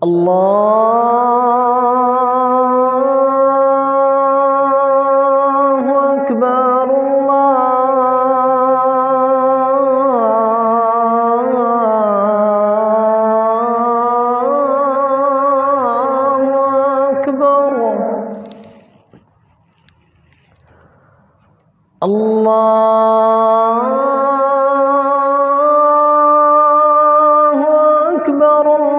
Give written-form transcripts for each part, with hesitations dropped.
الله أكبر الله أكبر الله أكبر الله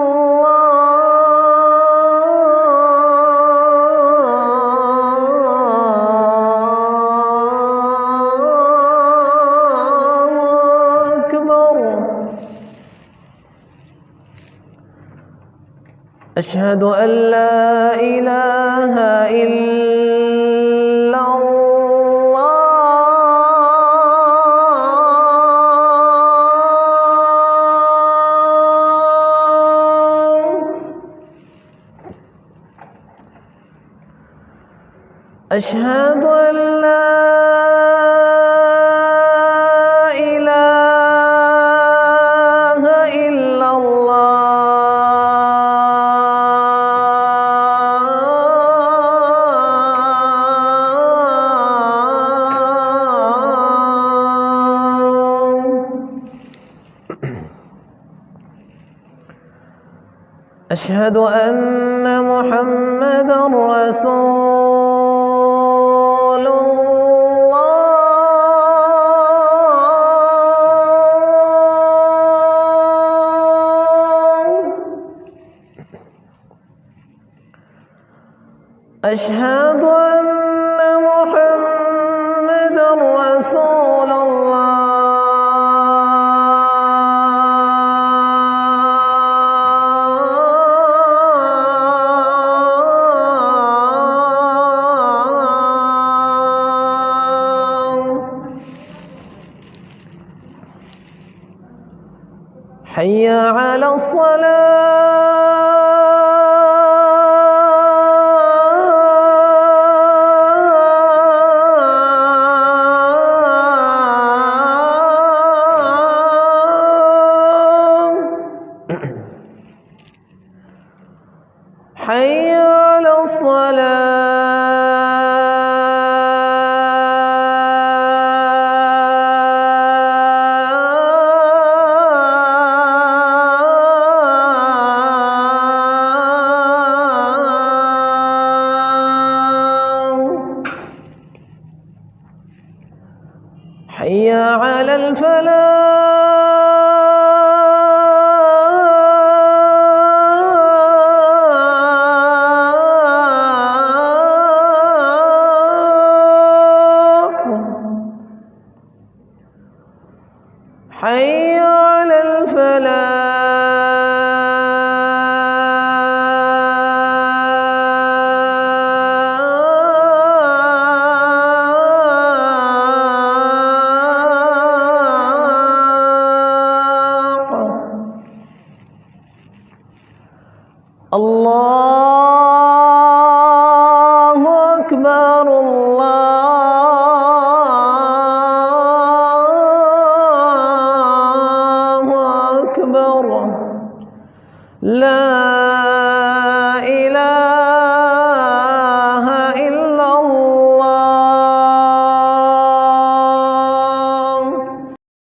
أكبر. أشهد أن لا إله إلا الله. أشهد أن لا إله إلا الله. أشهد أن محمدًا رسول الله. أشهد أن محمدًا رسول الله. حي على الصلاة. حي على حي على الفلاح. حي على الله أكبر الله أكبر. لا